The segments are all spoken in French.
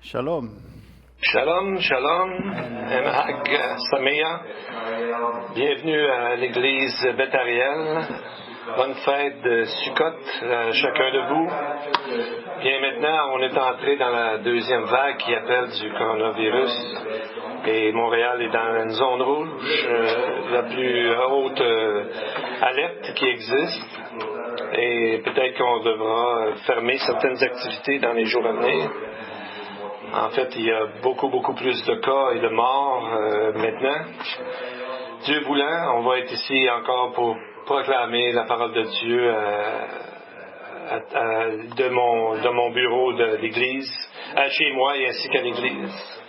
Shalom. Shalom, shalom, Hag Sameya. Bienvenue à l'église Beth Ariel. Bonne fête de Sukkot à chacun de vous. Bien maintenant, on est entré dans la deuxième vague qui appelle du coronavirus. Et Montréal est dans une zone rouge, la plus haute alerte qui existe. Et peut-être qu'on devra fermer certaines activités dans les jours à venir. En fait, il y a beaucoup plus de cas et de morts maintenant. Dieu voulant, on va être ici encore pour proclamer la parole de Dieu de mon bureau de l'église, chez moi et ainsi qu'à l'église.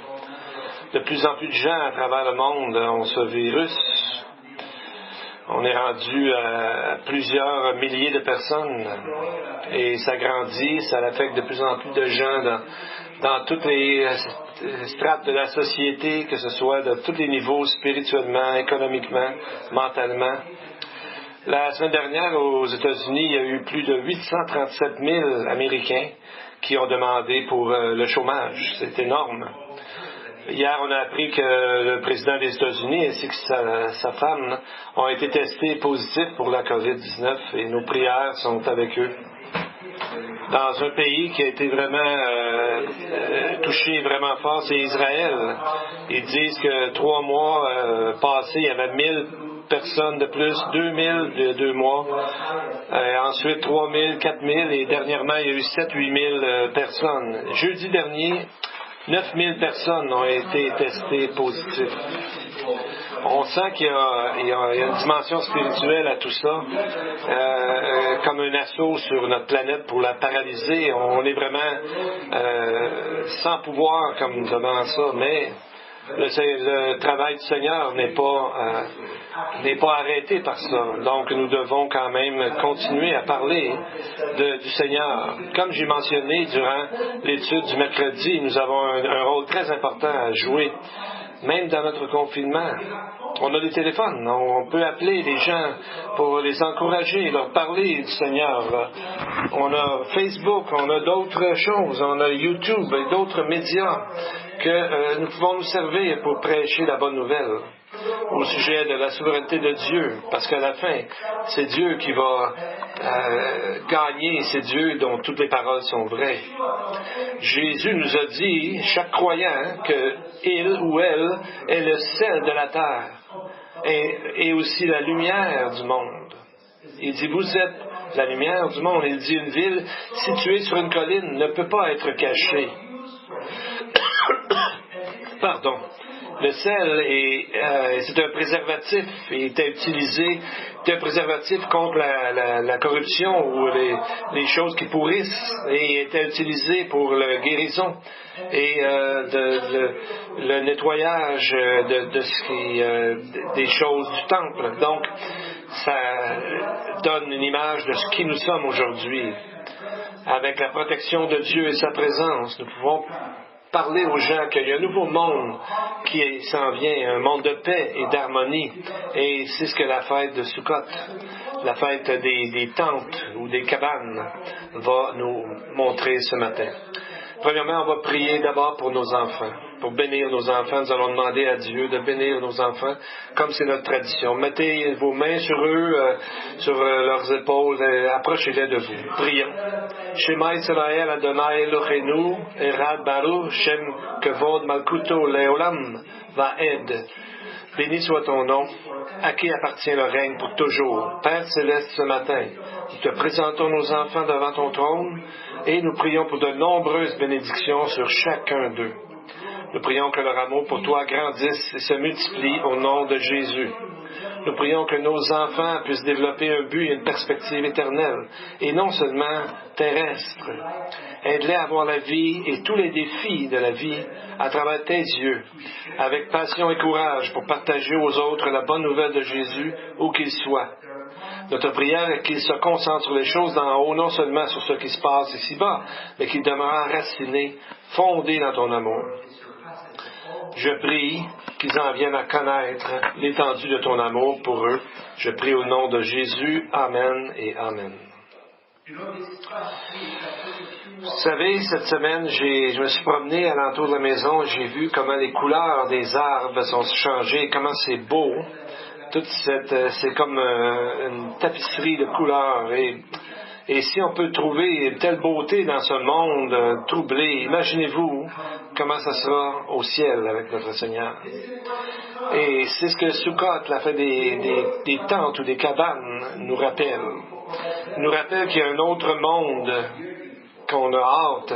De plus en plus de gens à travers le monde ont ce virus. On est rendu à plusieurs milliers de personnes et ça grandit, ça affecte de plus en plus de gens dans toutes les strates de la société, que ce soit de tous les niveaux, spirituellement, économiquement, mentalement. La semaine dernière, aux États-Unis, il y a eu plus de 837 000 Américains qui ont demandé pour le chômage. C'est énorme. Hier, on a appris que le président des États-Unis ainsi que sa femme ont été testés positifs pour la COVID-19 et nos prières sont avec eux. Dans un pays qui a été vraiment touché vraiment fort, c'est Israël. Ils disent que 3 mois passés, il y avait 1000 personnes de plus, 2000 de 2 mois, ensuite 3000, 4000 et dernièrement, il y a eu 7-8 000 personnes. Jeudi dernier, 9000 personnes ont été testées positives. On sent qu'il y a une dimension spirituelle à tout ça, comme un assaut sur notre planète pour la paralyser. On est vraiment sans pouvoir comme devant ça, mais le travail du Seigneur n'est pas arrêté par ça. Donc nous devons quand même continuer à parler du Seigneur. Comme j'ai mentionné durant l'étude du mercredi, nous avons un rôle très important à jouer. Même dans notre confinement, on a des téléphones, on peut appeler les gens pour les encourager, leur parler du Seigneur. On a Facebook, on a d'autres choses, on a YouTube et d'autres médias que nous pouvons nous servir pour prêcher la bonne nouvelle au sujet de la souveraineté de Dieu, parce qu'à la fin, c'est Dieu qui va gagner, c'est Dieu dont toutes les paroles sont vraies. Jésus nous a dit, chaque croyant, que il ou elle est le sel de la terre et aussi la lumière du monde. Il dit, vous êtes la lumière du monde. Il dit, une ville située sur une colline ne peut pas être cachée. Pardon. Le sel c'est un préservatif. Il était utilisé, c'est un préservatif contre la corruption ou les choses qui pourrissent. Et il était utilisé pour la guérison et le nettoyage des choses du temple. Donc, ça donne une image de ce qui nous sommes aujourd'hui. Avec la protection de Dieu et sa présence, nous pouvons parler aux gens qu'il y a un nouveau monde qui s'en vient, un monde de paix et d'harmonie. Et c'est ce que la fête de Sukkot, la fête des tentes ou des cabanes, va nous montrer ce matin. Premièrement, on va prier d'abord pour nos enfants. Pour bénir nos enfants, nous allons demander à Dieu de bénir nos enfants, comme c'est notre tradition. Mettez vos mains sur eux, sur leurs épaules, approchez-les de vous. Prions. Shema Israël Adonai Eloheinu, Erad Baruch, Shem Kevod Malkuto Leolam, Vaed. Béni soit ton nom, à qui appartient le règne pour toujours. Père céleste, ce matin, nous te présentons nos enfants devant ton trône et nous prions pour de nombreuses bénédictions sur chacun d'eux. Nous prions que leur amour pour toi grandisse et se multiplie au nom de Jésus. Nous prions que nos enfants puissent développer un but et une perspective éternelle, et non seulement terrestre. Aide-les à voir la vie et tous les défis de la vie à travers tes yeux, avec passion et courage pour partager aux autres la bonne nouvelle de Jésus, où qu'ils soient. Notre prière est qu'ils se concentrent sur les choses d'en haut, non seulement sur ce qui se passe ici-bas, mais qu'ils demeurent enracinés, fondés dans ton amour. Je prie qu'ils en viennent à connaître l'étendue de ton amour pour eux. Je prie au nom de Jésus. Amen et Amen. Vous savez, cette semaine, je me suis promené alentour de la maison, j'ai vu comment les couleurs des arbres sont changées, comment c'est beau. C'est comme une tapisserie de couleurs. Et si on peut trouver une telle beauté dans ce monde troublé, imaginez-vous comment ça sera au ciel avec notre Seigneur. Et c'est ce que Sukkot, la fête des tentes ou des cabanes, nous rappelle. Nous rappelle qu'il y a un autre monde qu'on a hâte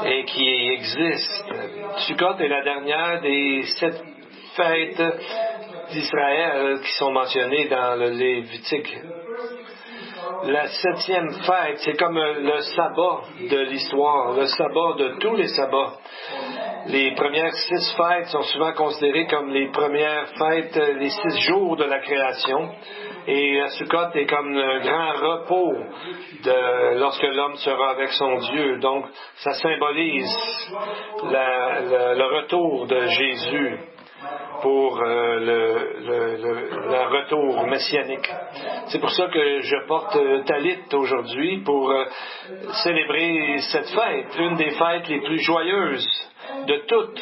et qui existe. Sukkot est la dernière des 7 fêtes d'Israël qui sont mentionnées dans le Lévitique. La 7e fête, c'est comme le sabbat de l'histoire, le sabbat de tous les sabbats. Les premières 6 fêtes sont souvent considérées comme les premières fêtes, les 6 jours de la création. Et la Sukkot est comme le grand repos lorsque l'homme sera avec son Dieu. Donc, ça symbolise le retour de Jésus pour le retour messianique. C'est pour ça que je porte talit aujourd'hui pour célébrer cette fête, une des fêtes les plus joyeuses de toutes,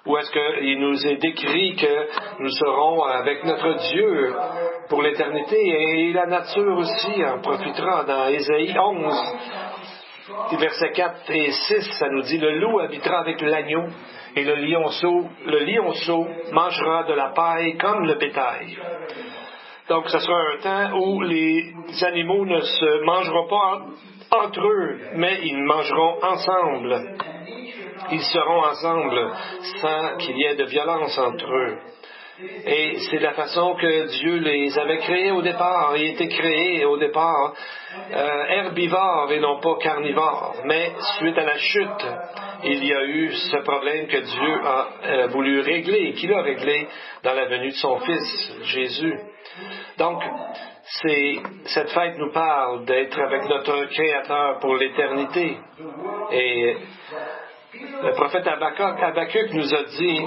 où est-ce qu'il nous est décrit que nous serons avec notre Dieu pour l'éternité, et la nature aussi en profitera. Dans Ésaïe 11, versets 4 et 6, ça nous dit « Le loup habitera avec l'agneau, et le lionceau mangera de la paille comme le bétail. » Donc, ce sera un temps où les animaux ne se mangeront pas entre eux, mais ils mangeront ensemble. Ils seront ensemble sans qu'il y ait de violence entre eux. Et c'est la façon que Dieu les avait créés au départ. Ils étaient créés au départ herbivores et non pas carnivores. Mais suite à la chute, il y a eu ce problème que Dieu a voulu régler et qu'il a réglé dans la venue de son Fils, Jésus. Donc, cette fête nous parle d'être avec notre Créateur pour l'éternité. Et le prophète Habakkuk nous a dit,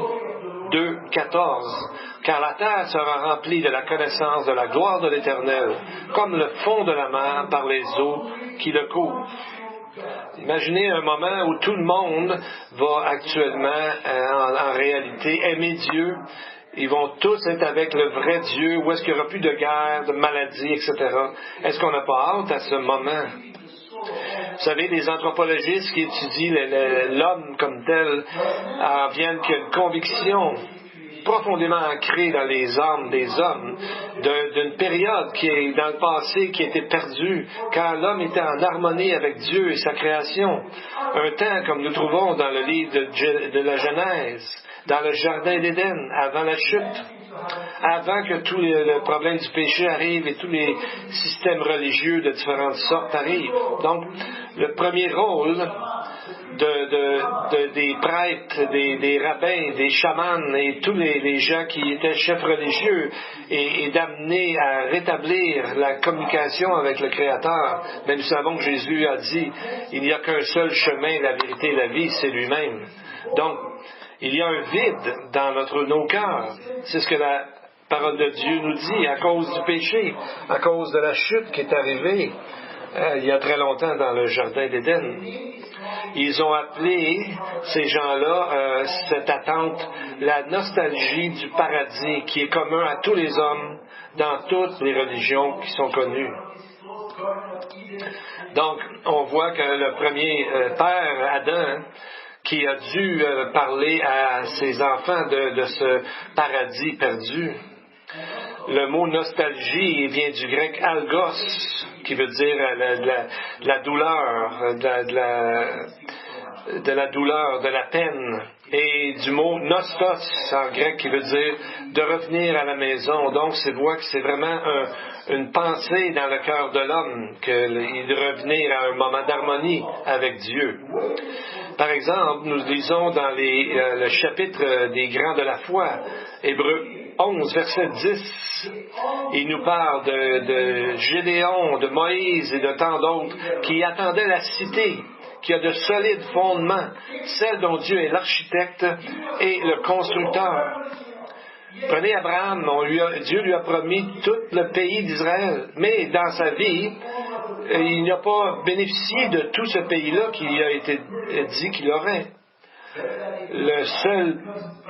2:14, « Car la terre sera remplie de la connaissance de la gloire de l'Éternel, comme le fond de la mer par les eaux qui le couvrent. » Imaginez un moment où tout le monde va actuellement, en réalité, aimer Dieu. Ils vont tous être avec le vrai Dieu, où est-ce qu'il n'y aura plus de guerre, de maladies, etc. Est-ce qu'on n'a pas hâte à ce moment? Vous savez, les anthropologistes qui étudient l'homme comme tel viennent qu'il y a une conviction profondément ancrée dans les âmes des hommes d'une période qui est dans le passé, qui a été perdue, quand l'homme était en harmonie avec Dieu et sa création. Un temps comme nous trouvons dans le livre de la Genèse, dans le jardin d'Éden, avant la chute, avant que tout le problème du péché arrive et tous les systèmes religieux de différentes sortes arrivent. Donc, le premier rôle des prêtres, des rabbins, des chamans et tous les gens qui étaient chefs religieux et d'amener à rétablir la communication avec le Créateur. Mais nous savons que Jésus a dit, il n'y a qu'un seul chemin, la vérité et la vie, c'est lui-même. Donc, il y a un vide dans nos cœurs. C'est ce que la parole de Dieu nous dit à cause du péché, à cause de la chute qui est arrivée il y a très longtemps dans le jardin d'Éden. Ils ont appelé ces gens-là, cette attente, la nostalgie du paradis qui est commun à tous les hommes dans toutes les religions qui sont connues. Donc, on voit que le premier père, Adam, qui a dû parler à ses enfants de ce paradis perdu. Le mot nostalgie vient du grec algos, qui veut dire la douleur, de la douleur, de la peine, et du mot nostos en grec qui veut dire de revenir à la maison. Donc, c'est voit que c'est vraiment une pensée dans le cœur de l'homme, de revenir à un moment d'harmonie avec Dieu. Par exemple, nous lisons dans le chapitre des grands de la foi, Hébreux 11, verset 10, il nous parle de Gédéon, de Moïse et de tant d'autres qui attendaient la cité, qui a de solides fondements, celle dont Dieu est l'architecte et le constructeur. Prenez Abraham, Dieu lui a promis tout le pays d'Israël, mais dans sa vie, il n'a pas bénéficié de tout ce pays-là qui a été dit qu'il aurait. Le seul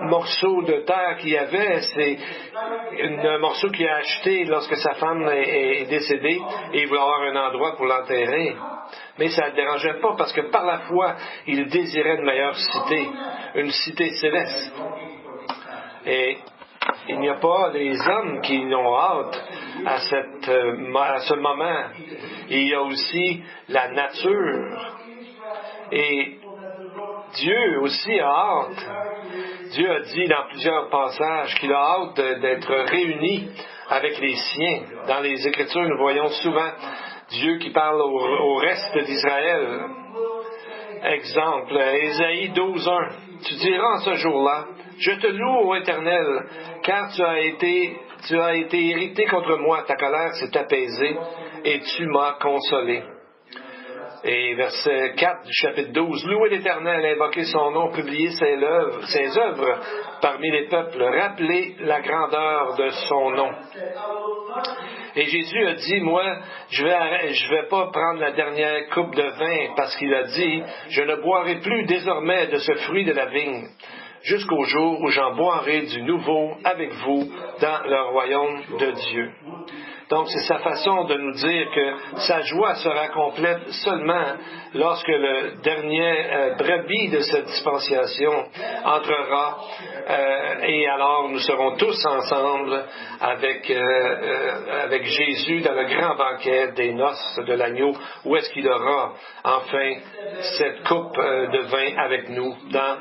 morceau de terre qu'il y avait, c'est un morceau qu'il a acheté lorsque sa femme est décédée et il voulait avoir un endroit pour l'enterrer. Mais ça ne le dérangeait pas parce que par la foi, il désirait une meilleure cité, une cité céleste. Et il n'y a pas les hommes qui n'ont hâte à ce moment. Il y a aussi la nature. Et Dieu aussi a hâte. Dieu a dit dans plusieurs passages qu'il a hâte d'être réuni avec les siens. Dans les Écritures, nous voyons souvent Dieu qui parle au reste d'Israël. Exemple, Ésaïe 12:1. Tu diras en ce jour-là, je te loue, ô Éternel, car tu as été irrité contre moi, ta colère s'est apaisée et tu m'as consolé. Et verset 4 du chapitre 12, louez l'Éternel, invoquez son nom, publiez ses œuvres parmi les peuples, rappelez la grandeur de son nom. Et Jésus a dit, moi, je vais pas prendre la dernière coupe de vin, parce qu'il a dit, je ne boirai plus désormais de ce fruit de la vigne, jusqu'au jour où j'en boirai du nouveau avec vous dans le royaume de Dieu. Donc, c'est sa façon de nous dire que sa joie sera complète seulement lorsque le dernier brebis de cette dispensation entrera et alors nous serons tous ensemble avec Jésus dans le grand banquet des noces de l'agneau, où est-ce qu'il aura enfin cette coupe de vin avec nous dans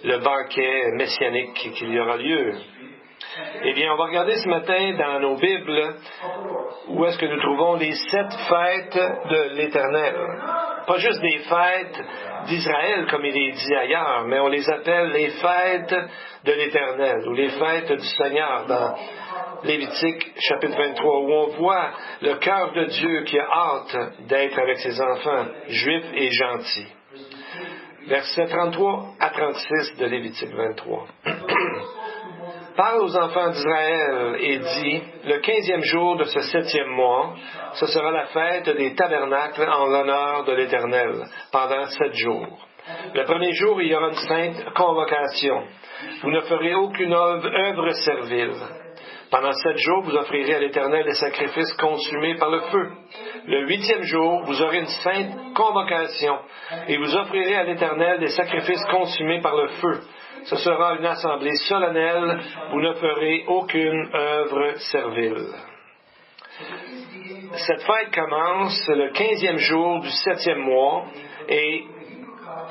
le banquet messianique qu'il y aura lieu. Eh bien, on va regarder ce matin dans nos Bibles où est-ce que nous trouvons les 7 fêtes de l'Éternel. Pas juste des fêtes d'Israël, comme il est dit ailleurs, mais on les appelle les fêtes de l'Éternel, ou les fêtes du Seigneur dans Lévitique, chapitre 23, où on voit le cœur de Dieu qui a hâte d'être avec ses enfants, juifs et gentils. Versets 33 à 36 de Lévitique 23. Parle aux enfants d'Israël et dit, le 15e jour de ce 7e mois, ce sera la fête des tabernacles en l'honneur de l'Éternel, pendant 7 jours. Le premier jour, il y aura une sainte convocation. Vous ne ferez aucune œuvre servile. Pendant 7 jours, vous offrirez à l'Éternel des sacrifices consumés par le feu. Le 8e jour, vous aurez une sainte convocation, et vous offrirez à l'Éternel des sacrifices consumés par le feu. Ce sera une assemblée solennelle, vous ne ferez aucune œuvre servile. Cette fête commence le 15e jour du 7e mois et,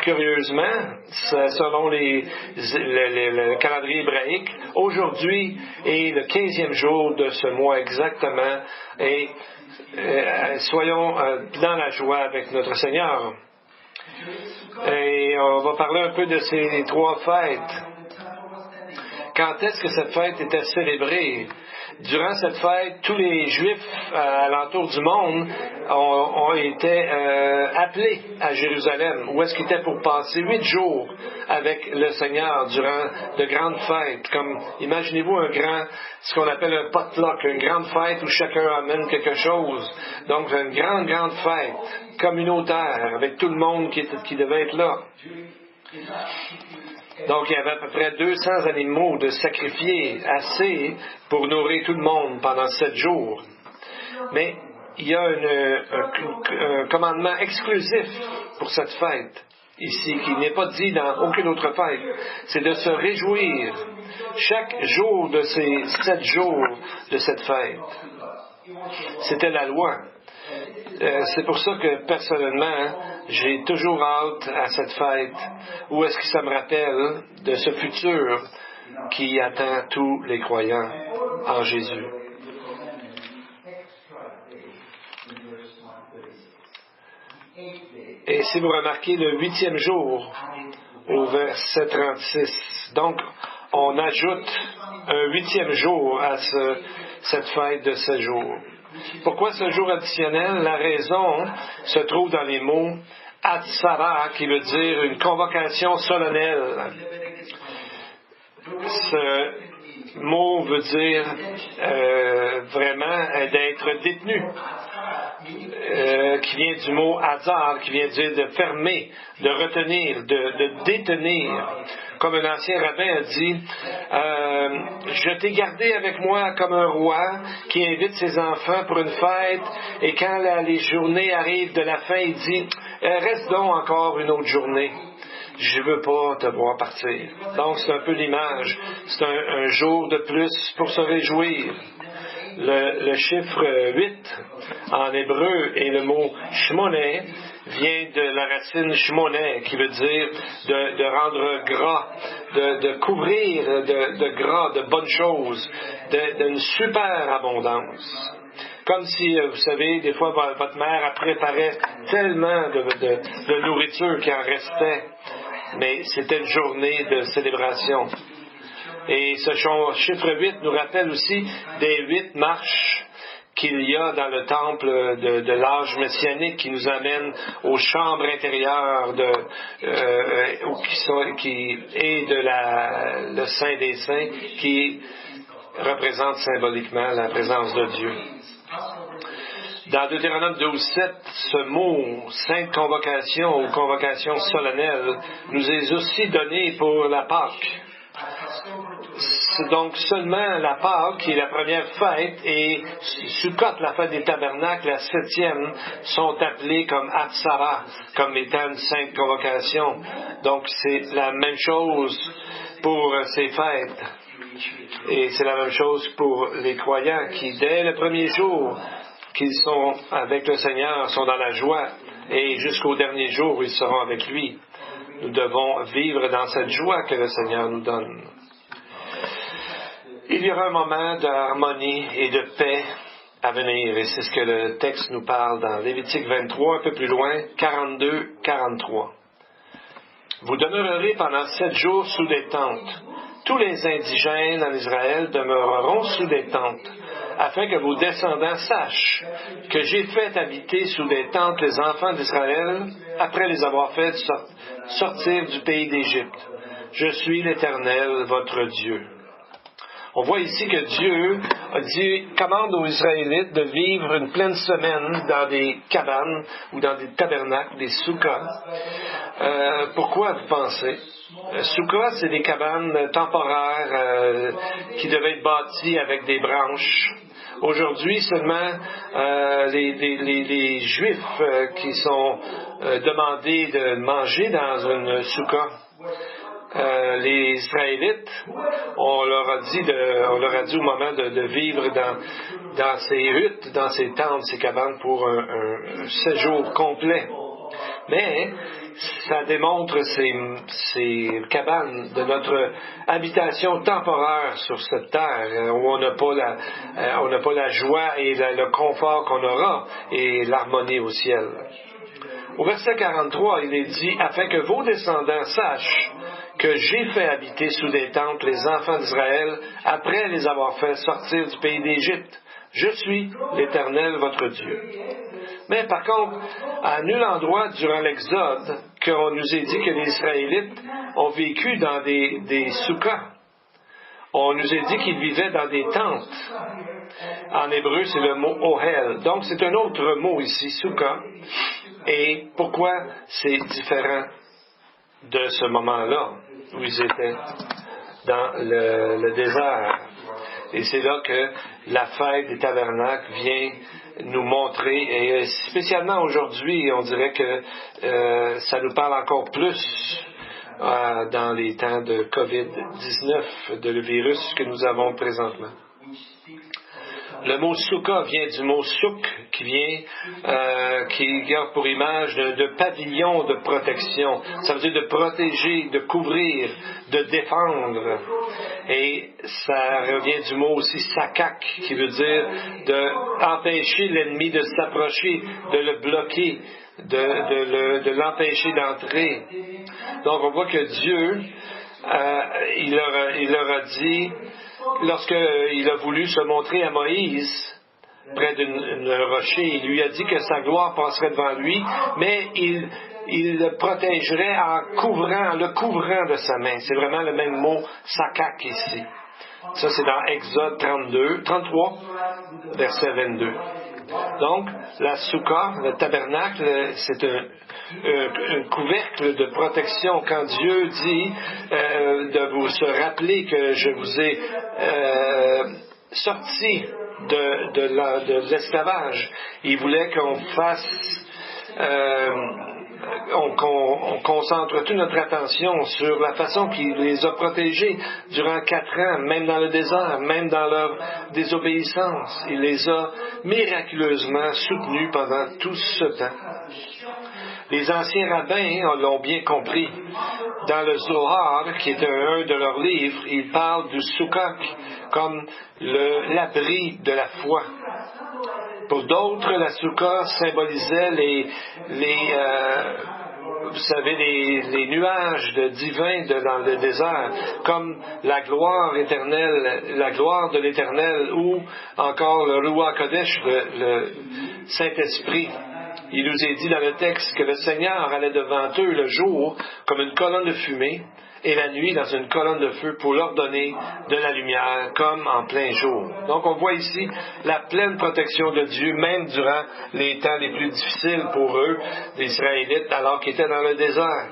curieusement, selon le calendrier hébraïque, aujourd'hui est le 15e jour de ce mois exactement et soyons dans la joie avec notre Seigneur. Et on va parler un peu de ces 3 fêtes. Quand est-ce que cette fête était célébrée? Durant cette fête, tous les Juifs à l'entour du monde ont été appelés à Jérusalem, où est-ce qu'ils étaient pour passer 8 jours avec le Seigneur durant de grandes fêtes. Comme, imaginez-vous ce qu'on appelle un potluck, une grande fête où chacun amène quelque chose. Donc, une grande fête communautaire avec tout le monde qui devait être là. Donc, il y avait à peu près 200 animaux de sacrifier, assez pour nourrir tout le monde pendant 7 jours. Mais il y a un commandement exclusif pour cette fête, ici, qui n'est pas dit dans aucune autre fête. C'est de se réjouir chaque jour de ces 7 jours de cette fête. C'était la loi. C'est pour ça que, personnellement, j'ai toujours hâte à cette fête, où est-ce que ça me rappelle de ce futur qui attend tous les croyants en Jésus. Et si vous remarquez le 8e jour, au verset 36, donc on ajoute un 8e jour à cette fête de 7 jours. Pourquoi ce jour additionnel? La raison se trouve dans les mots Hatzara, qui veut dire une convocation solennelle. mot veut dire vraiment d'être détenu, qui vient du mot hasard, qui vient dire de fermer, de retenir, de détenir. Comme un ancien rabbin a dit, je t'ai gardé avec moi comme un roi qui invite ses enfants pour une fête, et quand les journées arrivent de la fin, il dit, reste donc encore une autre journée. Je veux pas te voir partir. Donc c'est un peu l'image. C'est un jour de plus pour se réjouir. Le chiffre 8 en hébreu et le mot shmoneh vient de la racine shmoneh qui veut dire de rendre gras, de couvrir de gras, de bonnes choses, d'une super abondance. Comme si, vous savez, des fois votre mère a préparé tellement de nourriture qu'il en restait, mais c'était une journée de célébration. Et ce chiffre 8 nous rappelle aussi des 8 marches qu'il y a dans le temple de l'âge messianique qui nous amène aux chambres intérieures et de le Saint des Saints qui représente symboliquement la présence de Dieu. Dans Deutéronome 12:7, ce mot, sainte convocation ou convocation solennelle, nous est aussi donné pour la Pâque. Donc seulement la Pâque, qui est la première fête, et Sukkot, la fête des tabernacles, la 7e, sont appelés comme Hatzara, comme étant une sainte convocation. Donc c'est la même chose pour ces fêtes. Et c'est la même chose pour les croyants qui, dès le premier jour qu'ils sont avec le Seigneur, sont dans la joie, et jusqu'au dernier jour où ils seront avec lui. Nous devons vivre dans cette joie que le Seigneur nous donne. Il y aura un moment d'harmonie et de paix à venir, et c'est ce que le texte nous parle dans Lévitique 23, un peu plus loin, 42-43. Vous demeurerez pendant 7 jours sous des tentes. Tous les indigènes en Israël demeureront sous des tentes, afin que vos descendants sachent que j'ai fait habiter sous des tentes les enfants d'Israël après les avoir fait sortir du pays d'Égypte. Je suis l'Éternel, votre Dieu. On voit ici que Dieu commande aux Israélites de vivre une pleine semaine dans des cabanes ou dans des tabernacles, des soukas. Pourquoi vous pensez? Soukas, c'est des cabanes temporaires qui devaient être bâties avec des branches. Aujourd'hui, seulement les Juifs qui sont demandés de manger dans une souka. Les Israélites, on leur a dit au moment de vivre dans ces huttes, dans ces tentes, ces cabanes pour un séjour complet. Mais ça démontre ces cabanes de notre habitation temporaire sur cette terre où on n'a pas la joie et le confort qu'on aura et l'harmonie au ciel. Au verset 43, il est dit « Afin que vos descendants sachent que j'ai fait habiter sous des tentes les enfants d'Israël après les avoir fait sortir du pays d'Égypte. Je suis l'Éternel, votre Dieu. » Mais par contre, à nul endroit durant l'Exode qu'on nous ait dit que les Israélites ont vécu dans des soukas. On nous a dit qu'ils vivaient dans des tentes. En hébreu, c'est le mot ohel. Donc, c'est un autre mot ici, souka. Et pourquoi c'est différent de ce moment-là où ils étaient dans le désert? Et c'est là que la fête des tabernacles vient nous montrer, et spécialement aujourd'hui, on dirait que ça nous parle encore plus dans les temps de COVID-19, de le virus que nous avons présentement. Le mot souka vient du mot souk, qui garde pour image de pavillon de protection. Ça veut dire de protéger, de couvrir, de défendre. Et ça revient du mot aussi sakak, qui veut dire d'empêcher l'ennemi de s'approcher, de le bloquer, de l'empêcher d'entrer. Donc on voit que Dieu, il leur a dit, lorsqu'il a voulu se montrer à Moïse près d'un rocher, il lui a dit que sa gloire passerait devant lui, mais il le protégerait en le couvrant de sa main. C'est vraiment le même mot sakak ici. Ça, c'est dans Exode 33, verset 22. Donc, la soukha, le tabernacle, c'est un couvercle de protection. Quand Dieu dit de vous se rappeler que je vous ai sorti de l'esclavage, il voulait qu'on fasse... on concentre toute notre attention sur la façon qu'il les a protégés durant 4 ans, même dans le désert, même dans leur désobéissance. Il les a miraculeusement soutenus pendant tout ce temps. Les anciens rabbins l'ont bien compris. Dans le Zohar, qui est un de leurs livres, ils parlent du Sukkot comme l'abri de la foi. Pour d'autres, la soukha symbolisait les nuages divins dans le désert, comme la gloire éternelle, la gloire de l'Éternel, ou encore le Ruach Kodesh, le Saint-Esprit. Il nous est dit dans le texte que le Seigneur allait devant eux le jour comme une colonne de fumée, et la nuit dans une colonne de feu pour leur donner de la lumière comme en plein jour. Donc on voit ici la pleine protection de Dieu, même durant les temps les plus difficiles pour eux, les Israélites, alors qu'ils étaient dans le désert.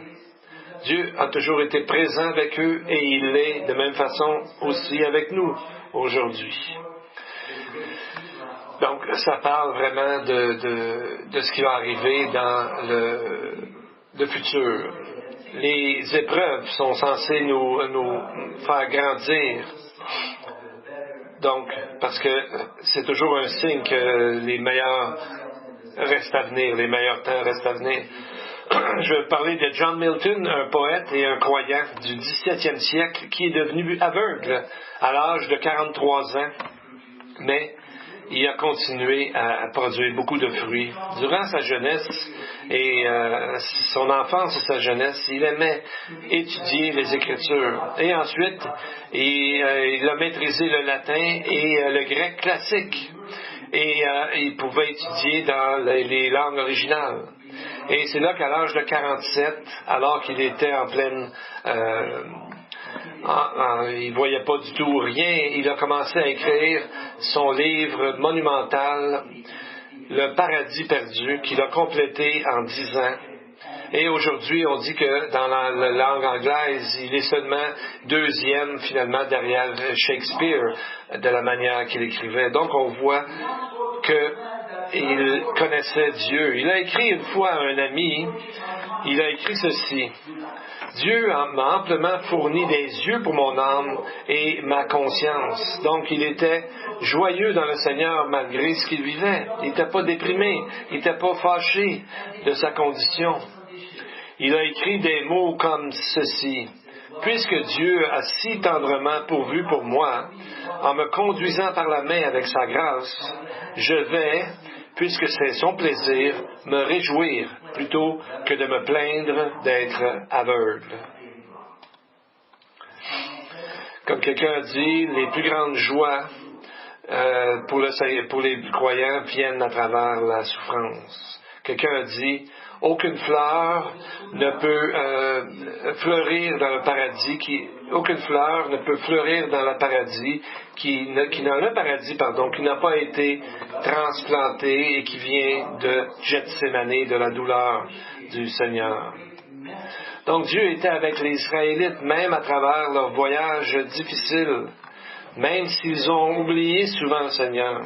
Dieu a toujours été présent avec eux et il l'est de même façon aussi avec nous aujourd'hui. Donc ça parle vraiment de ce qui va arriver dans le futur. Les épreuves sont censées nous faire grandir. Donc, parce que c'est toujours un signe que les meilleurs restent à venir, les meilleurs temps restent à venir. Je vais parler de John Milton, un poète et un croyant du 17e siècle qui est devenu aveugle à l'âge de 43 ans. Mais il a continué à produire beaucoup de fruits. Durant sa jeunesse et son enfance et sa jeunesse, il aimait étudier les Écritures. Et ensuite, il a maîtrisé le latin et le grec classique. Et il pouvait étudier dans les langues originales. Et c'est là qu'à l'âge de 47, alors qu'il était en pleine... il ne voyait pas du tout rien. Il a commencé à écrire son livre monumental, Le Paradis perdu, qu'il a complété en 10 ans. Et aujourd'hui, on dit que dans la langue anglaise, il est seulement 2e, finalement, derrière Shakespeare, de la manière qu'il écrivait. Donc, on voit qu'il connaissait Dieu. Il a écrit une fois à un ami, il a écrit ceci: Dieu m'a amplement fourni des yeux pour mon âme et ma conscience. Donc, il était joyeux dans le Seigneur malgré ce qu'il vivait. Il n'était pas déprimé, il n'était pas fâché de sa condition. Il a écrit des mots comme ceci: Puisque Dieu a si tendrement pourvu pour moi, en me conduisant par la main avec sa grâce, je vais, puisque c'est son plaisir, me réjouir plutôt que de me plaindre d'être aveugle. Comme quelqu'un a dit, les plus grandes joies pour les croyants viennent à travers la souffrance. Quelqu'un a dit: aucune fleur ne peut fleurir dans le paradis, aucune fleur ne peut fleurir dans le paradis qui n'a pas été transplantée et qui vient de Gethsémani, de la douleur du Seigneur. Donc Dieu était avec les Israélites, même à travers leur voyage difficile, même s'ils ont oublié souvent le Seigneur.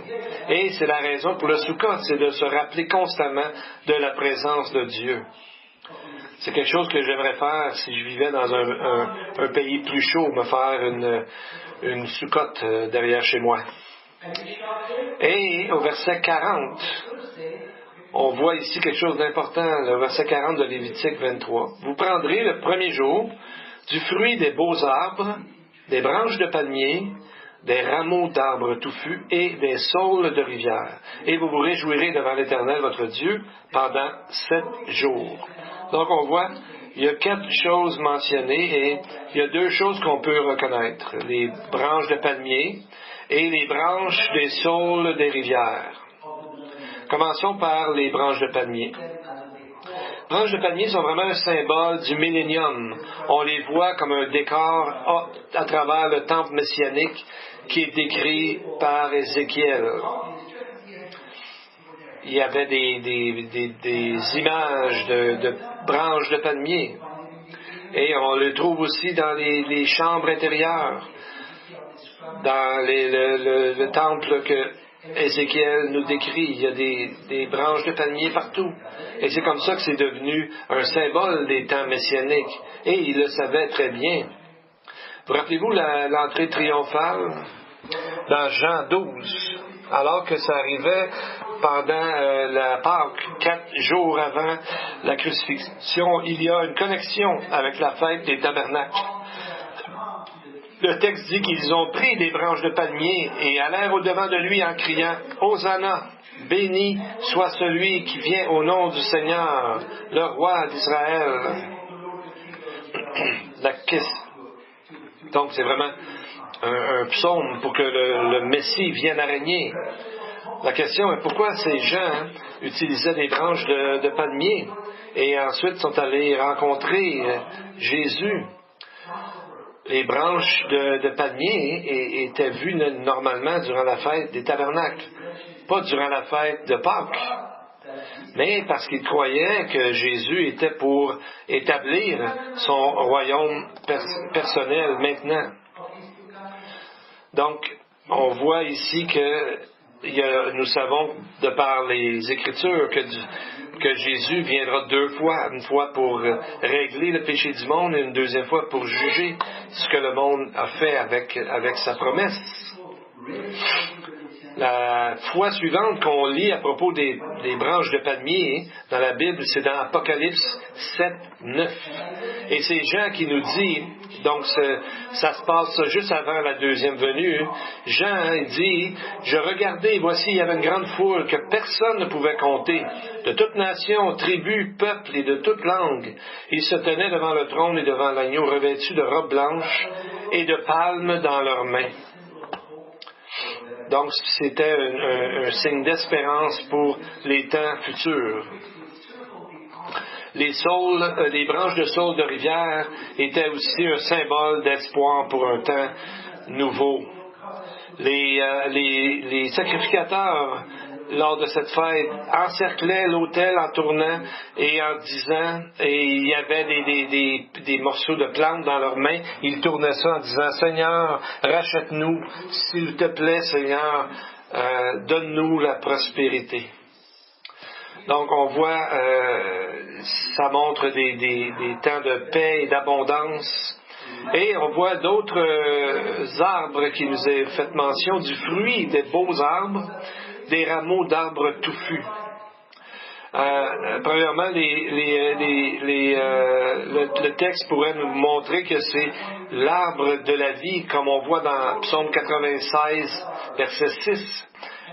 Et c'est la raison pour le Sukkot, c'est de se rappeler constamment de la présence de Dieu. C'est quelque chose que j'aimerais faire si je vivais dans un pays plus chaud, me faire une Sukkot derrière chez moi. Et au verset 40, on voit ici quelque chose d'important, le verset 40 de Lévitique 23. Vous prendrez le premier jour du fruit des beaux arbres, des branches de palmier, des rameaux d'arbres touffus et des saules de rivière. Et vous vous réjouirez devant l'Éternel, votre Dieu, pendant 7 jours. Donc on voit, il y a 4 choses mentionnées et il y a 2 choses qu'on peut reconnaître. Les branches de palmier et les branches des saules des rivières. Commençons par les branches de palmier. branches de palmier sont vraiment un symbole du millénium. On les voit comme un décor à travers le temple messianique qui est décrit par Ézéchiel. Il y avait des images de branches de palmier. Et on le trouve aussi dans les chambres intérieures, dans le temple que Ézéchiel nous décrit. Il y a des branches de palmier partout. Et c'est comme ça que c'est devenu un symbole des temps messianiques. Et il le savait très bien. Vous rappelez-vous l'entrée triomphale dans Jean 12, alors que ça arrivait pendant la Pâque, 4 jours avant la crucifixion, il y a une connexion avec la fête des tabernacles. Le texte dit qu'ils ont pris des branches de palmier et allèrent au-devant de lui en criant « Hosanna, béni soit celui qui vient au nom du Seigneur, le roi d'Israël. » Donc c'est vraiment un psaume pour que le Messie vienne à régner. La question est pourquoi ces gens utilisaient des branches de palmier et ensuite sont allés rencontrer Jésus. Les branches de palmier étaient vues normalement durant la fête des tabernacles, pas durant la fête de Pâques, mais parce qu'ils croyaient que Jésus était pour établir son royaume personnel maintenant. Donc, on voit ici que nous savons, de par les Écritures, que Jésus viendra 2 fois, une fois pour régler le péché du monde et une deuxième fois pour juger ce que le monde a fait avec sa promesse. La fois suivante qu'on lit à propos des branches de palmier dans la Bible, c'est dans Apocalypse 7, 9. Et c'est Jean qui nous dit, donc ça se passe juste avant la deuxième venue, Jean dit, « Je regardais, voici, il y avait une grande foule que personne ne pouvait compter, de toute nation, tribu, peuple et de toute langue. Ils se tenaient devant le trône et devant l'agneau, revêtus de robes blanches et de palmes dans leurs mains. » Donc, c'était un signe d'espérance pour les temps futurs. Les branches de saules de rivière étaient aussi un symbole d'espoir pour un temps nouveau. Les sacrificateurs, lors de cette fête, encerclaient l'autel en tournant et en disant, et il y avait des morceaux de plantes dans leurs mains, ils tournaient ça en disant, « Seigneur, rachète-nous, s'il te plaît, Seigneur, donne-nous la prospérité. » Donc on voit, ça montre des temps de paix et d'abondance. Et on voit d'autres arbres qui nous est fait mention, du fruit des beaux arbres, des rameaux d'arbres touffus. Premièrement, le texte pourrait nous montrer que c'est l'arbre de la vie, comme on voit dans Psaume 96, verset 6.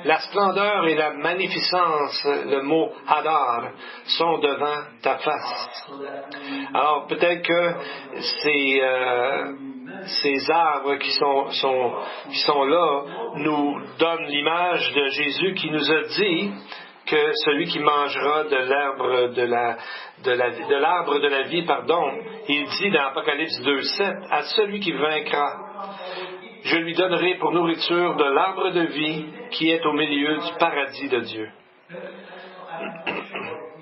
La splendeur et la magnificence, le mot hadar, sont devant ta face. Alors peut-être que ces arbres qui sont là nous donnent l'image de Jésus qui nous a dit que celui qui mangera de l'arbre de la vie, il dit dans Apocalypse 2,7, à celui qui vaincra, je lui donnerai pour nourriture de l'arbre de vie qui est au milieu du paradis de Dieu. Je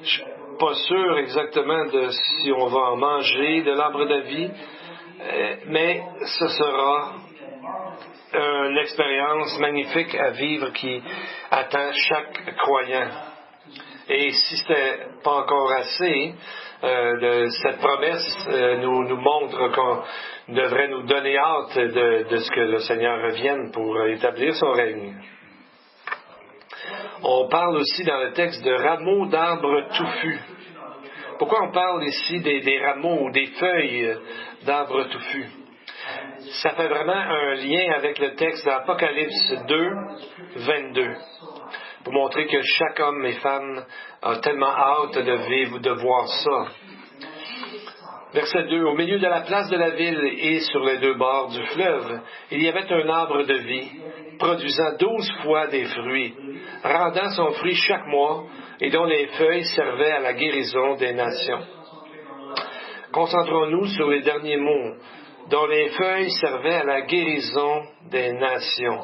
ne suis pas sûr exactement de si on va en manger de l'arbre de vie, mais ce sera une expérience magnifique à vivre qui attend chaque croyant. Et si ce n'est pas encore assez, cette promesse nous montre qu'on devrait nous donner hâte de ce que le Seigneur revienne pour établir son règne. On parle aussi dans le texte de rameaux d'arbres touffus. Pourquoi on parle ici des rameaux ou des feuilles d'arbres touffus? Ça fait vraiment un lien avec le texte d'Apocalypse 2, 22. Pour montrer que chaque homme et femme a tellement hâte de vivre, de voir ça. Verset 2. Au milieu de la place de la ville et sur les deux bords du fleuve, il y avait un arbre de vie, produisant 12 fois des fruits, rendant son fruit chaque mois, et dont les feuilles servaient à la guérison des nations. Concentrons-nous sur les derniers mots, dont les feuilles servaient à la guérison des nations.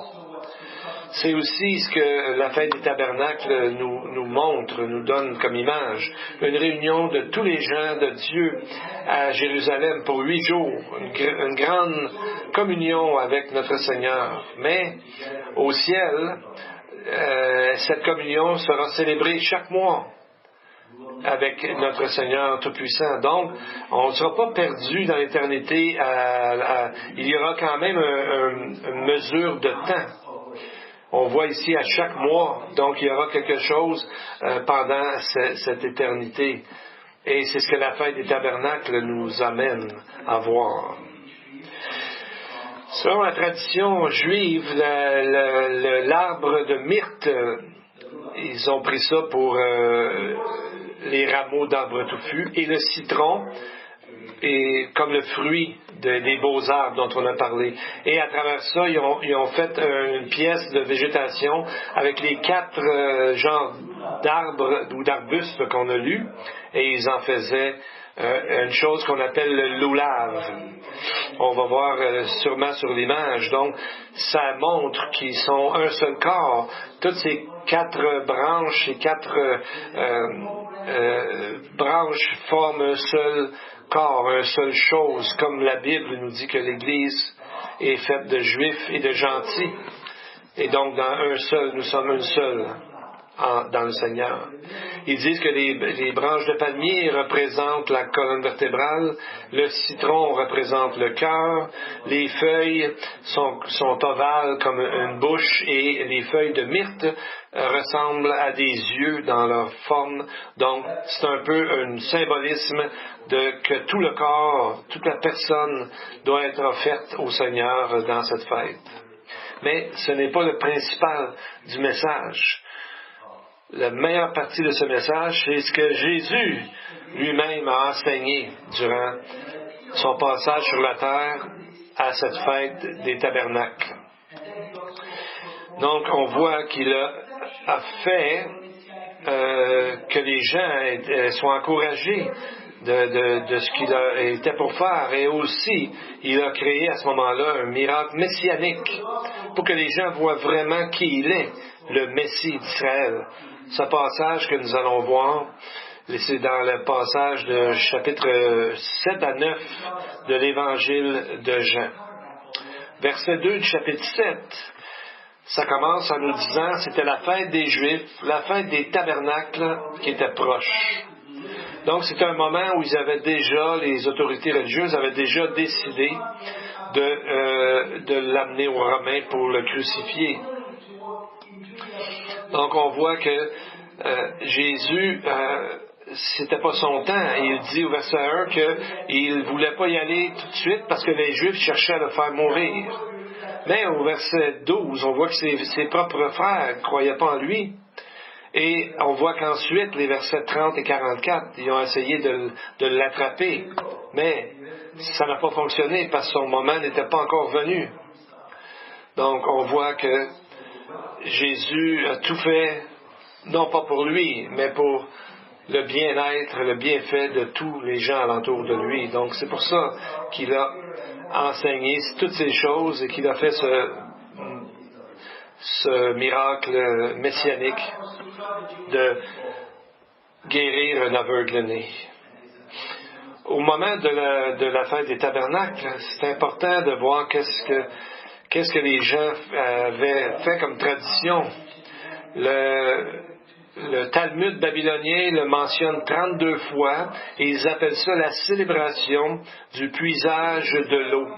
C'est aussi ce que la fête des tabernacles nous montre, nous donne comme image. Une réunion de tous les gens de Dieu à Jérusalem pour 8 jours. Une grande communion avec notre Seigneur. Mais au ciel, cette communion sera célébrée chaque mois avec notre Seigneur Tout-Puissant. Donc, on ne sera pas perdu dans l'éternité. Il y aura quand même une mesure de temps. On voit ici à chaque mois, donc il y aura quelque chose pendant cette éternité. Et c'est ce que la fête des tabernacles nous amène à voir. Selon la tradition juive, l'arbre de myrte, ils ont pris ça pour les rameaux d'arbres touffus, et le citron, et comme le fruit des beaux arbres dont on a parlé. Et à travers ça, ils ont fait une pièce de végétation avec les 4 genres d'arbres ou d'arbustes qu'on a lus, et ils en faisaient une chose qu'on appelle le loulave. On va voir sûrement sur l'image. Donc, ça montre qu'ils sont un seul corps. Toutes ces 4 branches, ces 4 branches forment un seul corps, une seule chose, comme la Bible nous dit que l'Église est faite de juifs et de gentils. Et donc, dans un seul, nous sommes une seule dans le Seigneur. Ils disent que les branches de palmier représentent la colonne vertébrale, le citron représente le cœur, les feuilles sont ovales comme une bouche et les feuilles de myrte ressemblent à des yeux dans leur forme. Donc, c'est un peu un symbolisme que tout le corps, toute la personne doit être offerte au Seigneur dans cette fête. Mais ce n'est pas le principal du message. La meilleure partie de ce message, c'est ce que Jésus lui-même a enseigné durant son passage sur la terre à cette fête des tabernacles. Donc, on voit qu'il a fait que les gens soient encouragés de ce qu'il était pour faire. Et aussi, il a créé à ce moment-là un miracle messianique pour que les gens voient vraiment qui il est, le Messie d'Israël. Ce passage que nous allons voir, c'est dans le passage de chapitre 7 à 9 de l'Évangile de Jean. Verset 2 du chapitre 7, ça commence en nous disant « C'était la fête des Juifs, la fête des tabernacles qui était proche. » Donc, c'était un moment où les autorités religieuses avaient déjà décidé de l'amener aux Romains pour le crucifier. Donc, on voit que Jésus, c'était pas son temps. Il dit au verset 1 qu'il ne voulait pas y aller tout de suite parce que les Juifs cherchaient à le faire mourir. Mais au verset 12, on voit que ses propres frères ne croyaient pas en lui. Et on voit qu'ensuite, les versets 30 et 44, ils ont essayé de l'attraper. Mais ça n'a pas fonctionné parce que son moment n'était pas encore venu. Donc, on voit que Jésus a tout fait, non pas pour lui, mais pour le bien-être, le bienfait de tous les gens alentour de lui. Donc, c'est pour ça qu'il a enseigné toutes ces choses et qu'il a fait ce miracle messianique de guérir un aveugle-né. Au moment de la fête des tabernacles, c'est important de voir qu'est-ce que les gens avaient fait comme tradition. Le Talmud babylonien le mentionne 32 fois et ils appellent ça la célébration du puisage de l'eau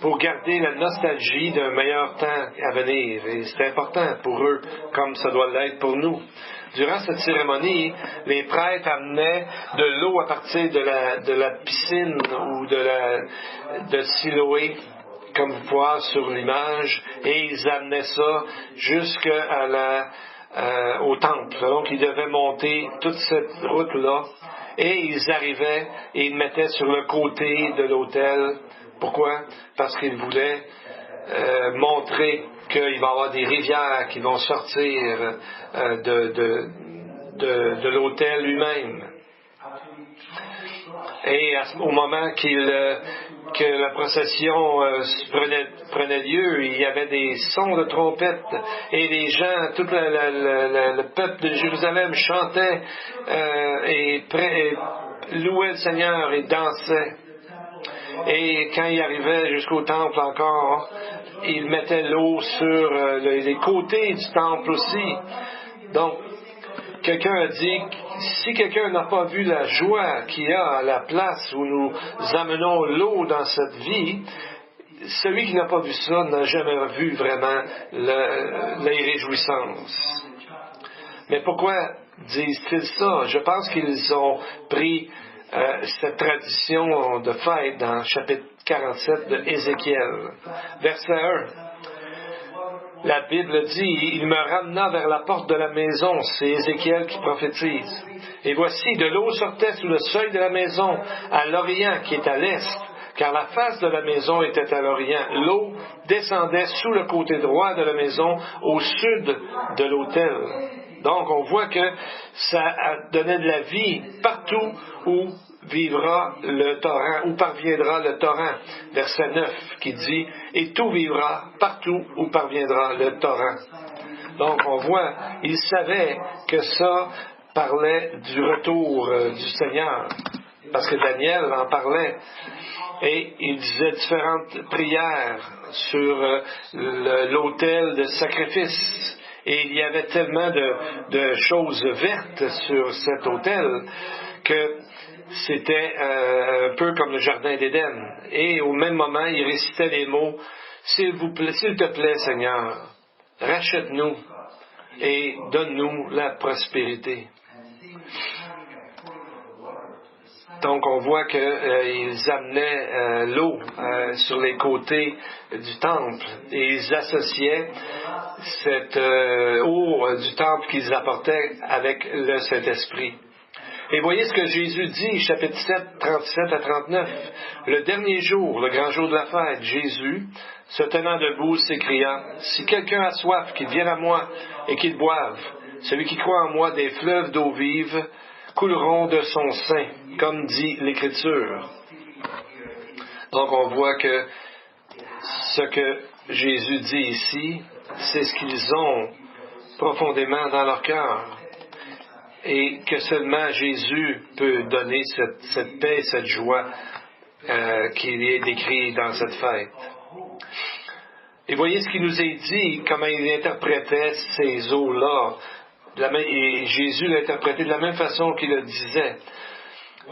pour garder la nostalgie d'un meilleur temps à venir. Et c'est important pour eux, comme ça doit l'être pour nous. Durant cette cérémonie, les prêtres amenaient de l'eau à partir de la piscine ou de Siloé, comme vous pouvez voir sur l'image, et ils amenaient ça jusqu'à au temple. Donc, ils devaient monter toute cette route-là Et ils arrivaient et ils mettaient sur le côté de l'autel. Pourquoi? Parce qu'ils voulaient montrer qu'il va y avoir des rivières qui vont sortir de l'autel lui-même. Et au moment que la procession prenait lieu, il y avait des sons de trompette et les gens, tout le peuple de Jérusalem chantait et louait le Seigneur et dansait. Et quand il arrivait jusqu'au temple encore, il mettait l'eau sur les côtés du temple aussi. Donc, quelqu'un a dit, si quelqu'un n'a pas vu la joie qu'il y a à la place où nous amenons l'eau dans cette vie, celui qui n'a pas vu ça n'a jamais vu vraiment les réjouissances. Mais pourquoi disent-ils ça? Je pense qu'ils ont pris cette tradition de fête dans le chapitre 47 de Ézéchiel. Verset 1. La Bible dit, « Il me ramena vers la porte de la maison », c'est Ézéchiel qui prophétise. « Et voici, de l'eau sortait sous le seuil de la maison, à l'orient qui est à l'est, car la face de la maison était à l'orient. L'eau descendait sous le côté droit de la maison, au sud de l'autel. » Donc, on voit que ça donnait de la vie partout où vivra le torrent, où parviendra le torrent. Verset 9 qui dit, « Et tout vivra partout où parviendra le torrent. » Donc, on voit, il savait que ça parlait du retour du Seigneur, parce que Daniel en parlait. Et il disait différentes prières sur l'autel de sacrifice. Et il y avait tellement de choses vertes sur cet autel que c'était un peu comme le jardin d'Éden. Et au même moment, il récitait les mots, « S'il te plaît, Seigneur, rachète-nous et donne-nous la prospérité. » Donc, on voit qu'ils amenaient l'eau sur les côtés du temple et ils associaient cette eau du temple qu'ils apportaient avec le Saint-Esprit. Et voyez ce que Jésus dit, chapitre 7, 37 à 39. Le dernier jour, le grand jour de la fête, Jésus, se tenant debout, s'écria, « Si quelqu'un a soif, qu'il vienne à moi et qu'il boive. Celui qui croit en moi, des fleuves d'eau vive couleront de son sein, comme dit l'Écriture. » Donc on voit que ce que Jésus dit ici, c'est ce qu'ils ont profondément dans leur cœur. Et que seulement Jésus peut donner cette paix, cette joie qui est décrite dans cette fête. Et voyez ce qu'il nous est dit, comment il interprétait ces eaux-là. Et Jésus l'interprétait de la même façon qu'il le disait.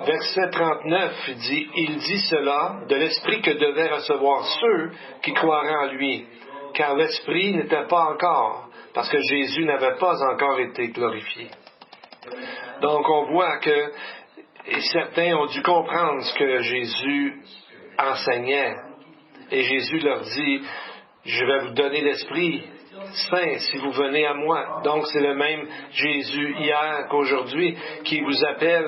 Verset 39, il dit cela de l'Esprit que devaient recevoir ceux qui croiraient en lui, car l'Esprit n'était pas encore, parce que Jésus n'avait pas encore été glorifié. Donc on voit que certains ont dû comprendre ce que Jésus enseignait. Et Jésus leur dit, je vais vous donner l'Esprit Saint si vous venez à moi. Donc c'est le même Jésus hier qu'aujourd'hui qui vous appelle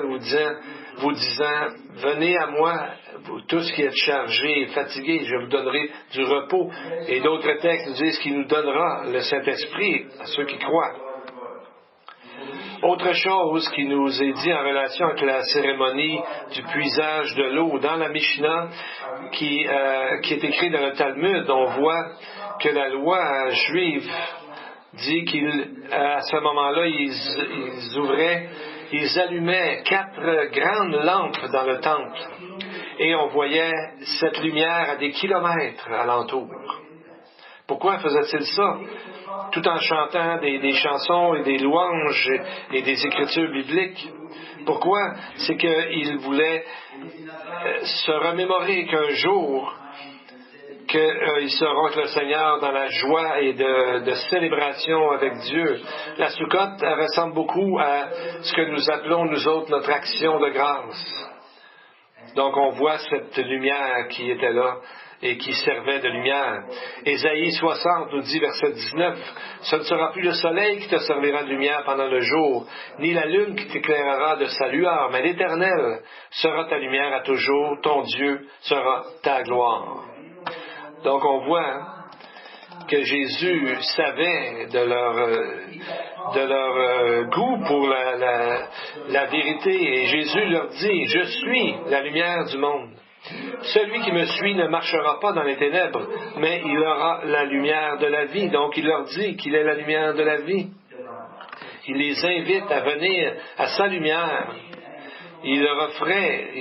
vous disant, venez à moi, vous tous qui êtes chargés et fatigués, je vous donnerai du repos. Et d'autres textes nous disent qu'il nous donnera le Saint-Esprit à ceux qui croient. Autre chose qui nous est dit en relation avec la cérémonie du puisage de l'eau dans la Mishnah, qui est écrit dans le Talmud, on voit que la loi juive dit qu'à ce moment-là, ils allumaient 4 grandes lampes dans le temple et on voyait cette lumière à des kilomètres alentour. Pourquoi faisait-il ça? Tout en chantant des chansons et des louanges et des écritures bibliques. Pourquoi? C'est qu'il voulait se remémorer qu'un jour, qu'ils seront avec le Seigneur dans la joie et de célébration avec Dieu. La Soukotte, elle ressemble beaucoup à ce que nous appelons, nous autres, notre action de grâce. Donc on voit cette lumière qui était là et qui servait de lumière. Ésaïe 60 nous dit, verset 19, « Ce ne sera plus le soleil qui te servira de lumière pendant le jour, ni la lune qui t'éclairera de sa lueur, mais l'Éternel sera ta lumière à toujours, ton Dieu sera ta gloire. » Donc on voit que Jésus savait de leur goût pour la vérité, et Jésus leur dit, « Je suis la lumière du monde. Celui qui me suit ne marchera pas dans les ténèbres, mais il aura la lumière de la vie. » Donc il leur dit qu'il est la lumière de la vie. Il les invite à venir à sa lumière. Il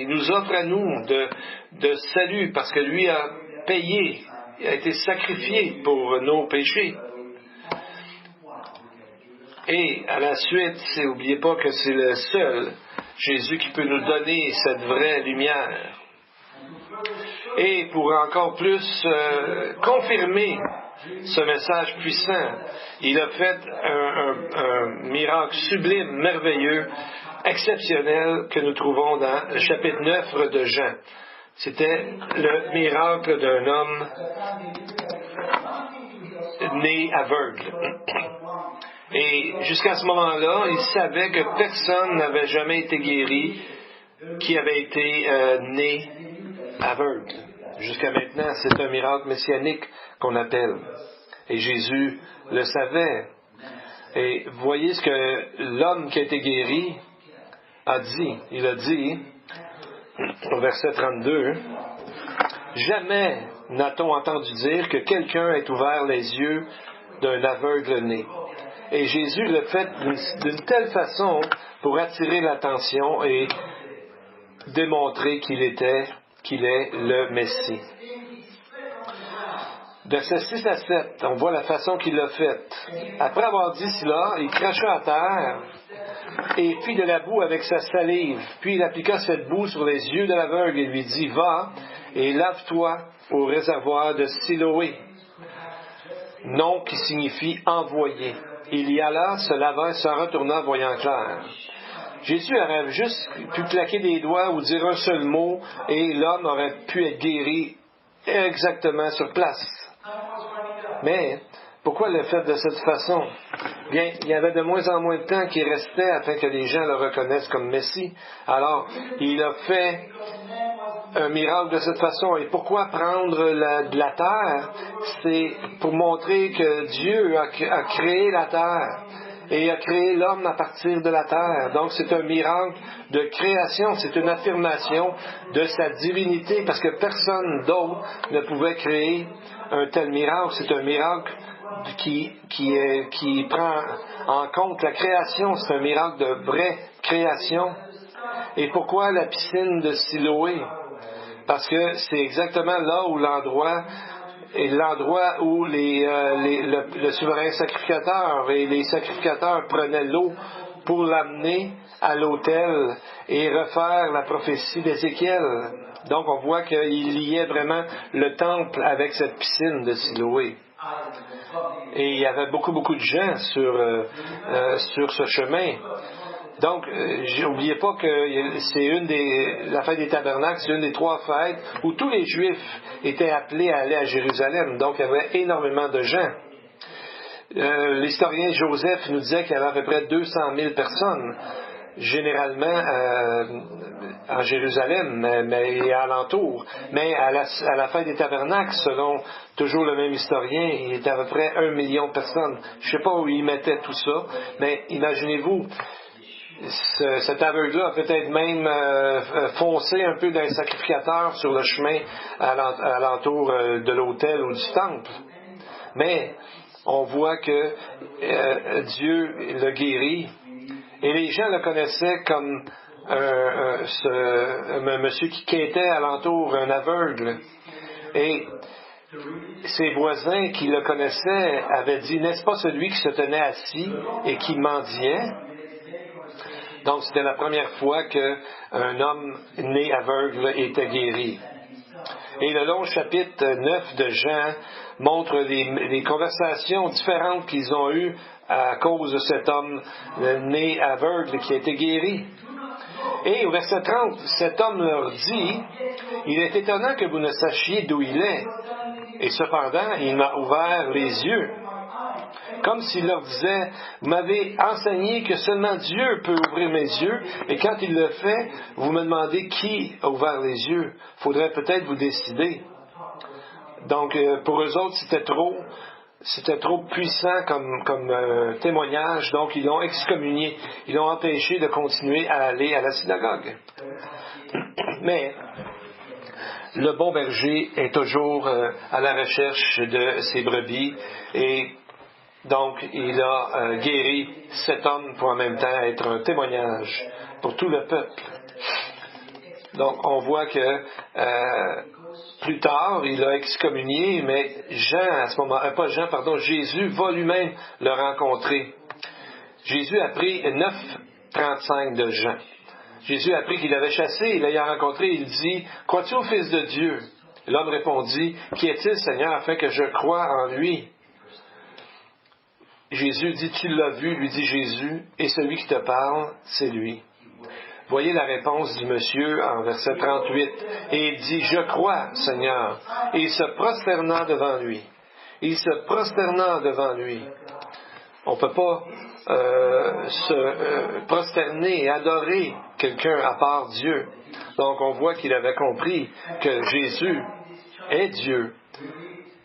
nous offre à nous de salut, parce que lui a payé, il a été sacrifié pour nos péchés. Et à la suite, n'oubliez pas que c'est le seul Jésus qui peut nous donner cette vraie lumière. Et pour encore plus confirmer ce message puissant, il a fait un miracle sublime, merveilleux, exceptionnel que nous trouvons dans le chapitre 9 de Jean. C'était le miracle d'un homme né aveugle. Et jusqu'à ce moment-là, il savait que personne n'avait jamais été guéri qui avait été né aveugle. Jusqu'à maintenant, c'est un miracle messianique qu'on appelle. Et Jésus le savait. Et voyez ce que l'homme qui a été guéri a dit. Il a dit, au verset 32, « Jamais n'a-t-on entendu dire que quelqu'un ait ouvert les yeux d'un aveugle né. » Et Jésus le fait d'une telle façon pour attirer l'attention et démontrer qu'il est le Messie. Versets 6 à 7, on voit la façon qu'il l'a faite. Après avoir dit cela, il cracha à terre et fit de la boue avec sa salive. Puis il appliqua cette boue sur les yeux de l'aveugle et lui dit, « Va et lave-toi au réservoir de Siloé. » Nom qui signifie « envoyé ». Il y alla, se lava et s'en retourna voyant clair. Jésus aurait juste pu claquer des doigts ou dire un seul mot et l'homme aurait pu être guéri exactement sur place. Mais pourquoi le fait de cette façon? Bien, il y avait de moins en moins de temps qui restait afin que les gens le reconnaissent comme Messie. Alors, il a fait un miracle de cette façon. Et pourquoi prendre de la terre? C'est pour montrer que Dieu a créé la terre. Et a créé l'homme à partir de la terre. Donc c'est un miracle de création, c'est une affirmation de sa divinité, parce que personne d'autre ne pouvait créer un tel miracle. C'est un miracle qui prend en compte la création, c'est un miracle de vraie création. Et pourquoi la piscine de Siloé? Parce que c'est exactement là où l'endroit où le souverain sacrificateur et les sacrificateurs prenaient l'eau pour l'amener à l'autel et refaire la prophétie d'Ézéchiel. Donc on voit qu'il liait vraiment le temple avec cette piscine de Siloé. Et il y avait beaucoup de gens sur ce chemin. Donc, n'oubliez pas que c'est la fête des tabernacles, c'est une des 3 fêtes où tous les Juifs étaient appelés à aller à Jérusalem. Donc, il y avait énormément de gens. L'historien Joseph nous disait qu'il y avait à peu près 200 000 personnes, généralement en Jérusalem, mais à alentour. Mais à la fête des tabernacles, selon toujours le même historien, il était à peu près 1 million de personnes. Je ne sais pas où il mettait tout ça, mais imaginez-vous, cet aveugle-là a peut-être même foncé un peu dans les sacrificateurs sur le chemin à l'entour de l'autel ou du temple. Mais on voit que Dieu le guérit. Et les gens le connaissaient comme un monsieur qui quêtait alentour, un aveugle. Et ses voisins qui le connaissaient avaient dit, « N'est-ce pas celui qui se tenait assis et qui mendiait? » Donc, c'était la première fois qu'un homme né aveugle était guéri. Et le long chapitre 9 de Jean montre les conversations différentes qu'ils ont eues à cause de cet homme né aveugle qui a été guéri. Et au verset 30, cet homme leur dit, « Il est étonnant que vous ne sachiez d'où il est. Et cependant, il m'a ouvert les yeux. » Comme s'il leur disait, « Vous m'avez enseigné que seulement Dieu peut ouvrir mes yeux, et quand il le fait, vous me demandez qui a ouvert les yeux. Il faudrait peut-être vous décider. » Donc, pour eux autres, c'était trop puissant comme témoignage, donc ils l'ont excommunié. Ils l'ont empêché de continuer à aller à la synagogue. Mais le bon berger est toujours à la recherche de ses brebis et donc il a guéri cet homme pour en même temps être un témoignage pour tout le peuple. Donc on voit que plus tard, il a excommunié, mais Jésus va lui-même le rencontrer. Jésus a pris 9,35 de Jean. Jésus a appris qu'il avait chassé, il l'a rencontré, il dit, « Crois-tu au Fils de Dieu? » L'homme répondit, « Qui est-il, Seigneur, afin que je croie en lui? » Jésus dit, « Tu l'as vu, lui dit Jésus, et celui qui te parle, c'est lui. » Voyez la réponse du monsieur en verset 38. Et il dit, « Je crois, Seigneur. » Et il se prosterna devant lui. On ne peut pas se prosterner et adorer quelqu'un à part Dieu. Donc on voit qu'il avait compris que Jésus est Dieu.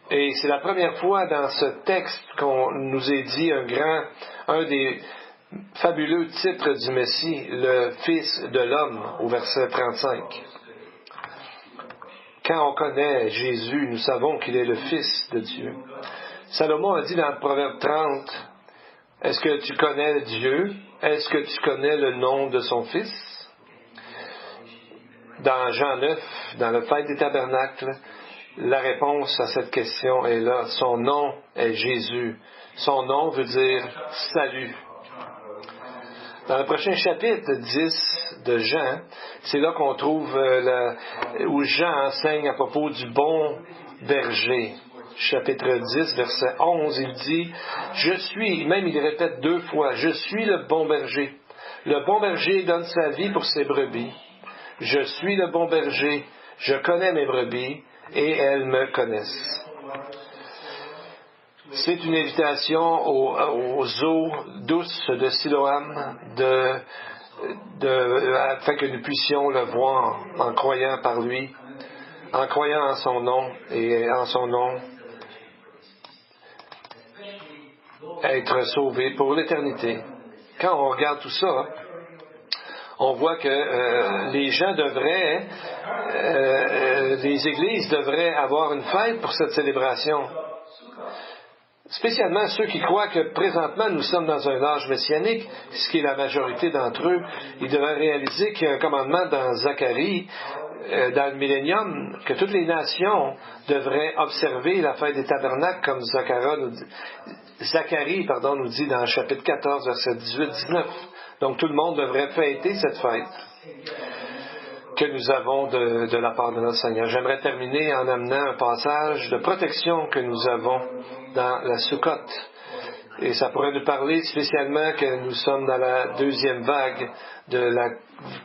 Et c'est la première fois dans ce texte qu'on nous est dit un des fabuleux titres du Messie, le Fils de l'homme, au verset 35. Quand on connaît Jésus, nous savons qu'il est le Fils de Dieu. Salomon a dit dans le Proverbe 30, « Est-ce que tu connais Dieu? Est-ce que tu connais le nom de son Fils? » Dans Jean 9, dans le Fête des Tabernacles, la réponse à cette question est là. Son nom est Jésus. Son nom veut dire « salut ». Dans le prochain chapitre 10 de Jean, c'est là qu'on trouve où Jean enseigne à propos du bon berger. Chapitre 10, verset 11, il dit, « Je suis », même il répète 2 fois, « Je suis le bon berger. Le bon berger donne sa vie pour ses brebis. Je suis le bon berger, je connais mes brebis et elles me connaissent. » C'est une invitation aux eaux douces de Siloam afin que nous puissions le voir en croyant par lui, en croyant en son nom et en son nom être sauvés pour l'éternité. Quand on regarde tout ça, on voit que les gens devraient, les églises devraient avoir une fête pour cette célébration. Spécialement ceux qui croient que présentement nous sommes dans un âge messianique, ce qui est la majorité d'entre eux, ils devraient réaliser qu'il y a un commandement dans Zacharie, dans le millénium, que toutes les nations devraient observer la fête des tabernacles comme Zacharie nous dit dans le chapitre 14, verset 18-19. Donc tout le monde devrait fêter cette fête que nous avons de la part de notre Seigneur. J'aimerais terminer en amenant un passage de protection que nous avons dans la Soukotte. Et ça pourrait nous parler spécialement que nous sommes dans la 2e vague de la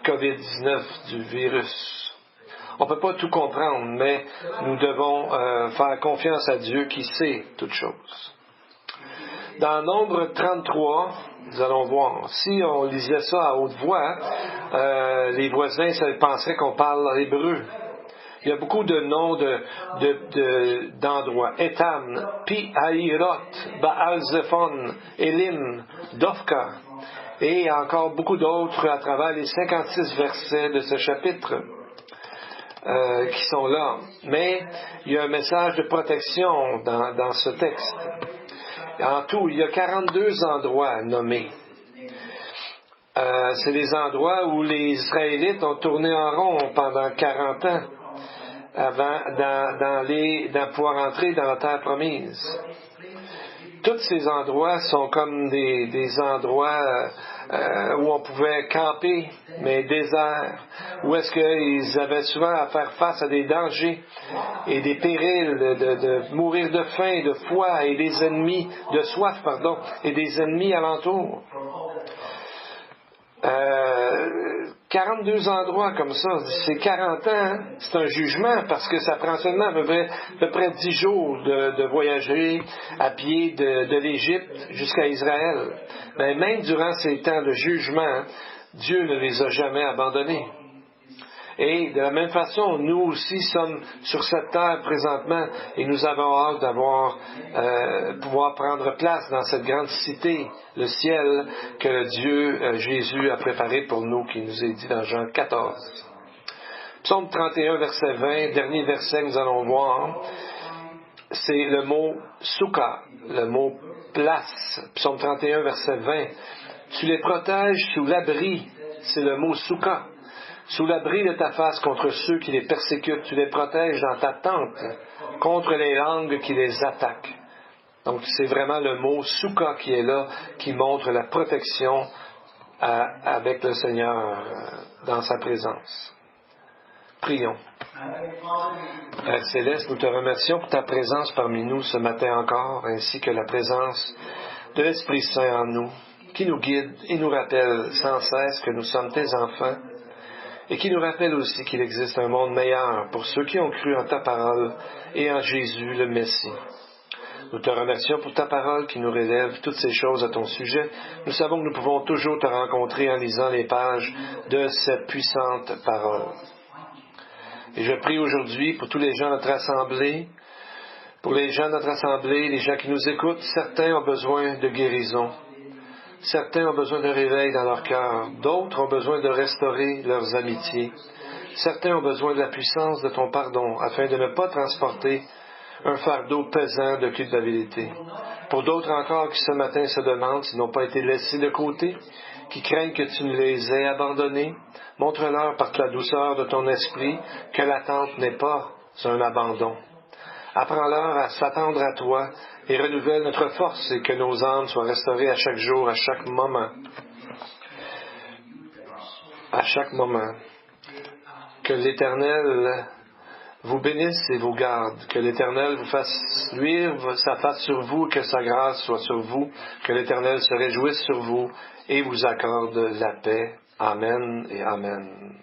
COVID-19, du virus. On ne peut pas tout comprendre, mais nous devons faire confiance à Dieu qui sait toutes choses. Dans Nombre 33, nous allons voir, si on lisait ça à haute voix, les voisins penseraient qu'on parle hébreu. Il y a beaucoup de noms d'endroits. Etam, Pi Haïrot, Baal Zephon, Elim, Dofka, et encore beaucoup d'autres à travers les 56 versets de ce chapitre qui sont là. Mais il y a un message de protection dans ce texte. En tout, il y a 42 endroits nommés. C'est les endroits où les Israélites ont tourné en rond pendant 40 ans avant de pouvoir entrer dans la terre promise. Tous ces endroits sont comme des endroits où on pouvait camper, mais déserts, où est-ce qu'ils avaient souvent à faire face à des dangers et des périls de mourir de faim, de soif et des ennemis, et des ennemis alentour. 42 endroits comme ça, c'est 40 ans, hein? C'est un jugement parce que ça prend seulement à peu près 10 jours de voyager à pied de l'Égypte jusqu'à Israël. Mais même durant ces temps de jugement, Dieu ne les a jamais abandonnés. Et de la même façon, nous aussi sommes sur cette terre présentement et nous avons hâte pouvoir prendre place dans cette grande cité, le ciel, que Dieu, Jésus, a préparé pour nous, qui nous est dit dans Jean 14. Psaume 31, verset 20, dernier verset que nous allons voir, c'est le mot « souka », le mot « place ». Psaume 31, verset 20. « Tu les protèges sous l'abri », c'est le mot « souka ». Sous l'abri de ta face contre ceux qui les persécutent, tu les protèges dans ta tente contre les langues qui les attaquent. Donc c'est vraiment le mot souka qui est là, qui montre la protection avec le Seigneur dans sa présence. Prions. Père Céleste, nous te remercions pour ta présence parmi nous ce matin encore, ainsi que la présence de l'Esprit Saint en nous, qui nous guide et nous rappelle sans cesse que nous sommes tes enfants, et qui nous rappelle aussi qu'il existe un monde meilleur pour ceux qui ont cru en ta parole et en Jésus le Messie. Nous te remercions pour ta parole qui nous révèle toutes ces choses à ton sujet. Nous savons que nous pouvons toujours te rencontrer en lisant les pages de cette puissante parole. Et je prie aujourd'hui pour tous les gens de notre assemblée, les gens qui nous écoutent, certains ont besoin de guérison. Certains ont besoin de réveil dans leur cœur. D'autres ont besoin de restaurer leurs amitiés. Certains ont besoin de la puissance de ton pardon afin de ne pas transporter un fardeau pesant de culpabilité. Pour d'autres encore qui ce matin se demandent s'ils n'ont pas été laissés de côté, qui craignent que tu ne les aies abandonnés, montre-leur par la douceur de ton esprit que l'attente n'est pas un abandon. Apprends-leur à s'attendre à toi et renouvelle notre force et que nos âmes soient restaurées à chaque jour, à chaque moment. À chaque moment. Que l'Éternel vous bénisse et vous garde. Que l'Éternel vous fasse luire sa face sur vous, que sa grâce soit sur vous. Que l'Éternel se réjouisse sur vous et vous accorde la paix. Amen et Amen.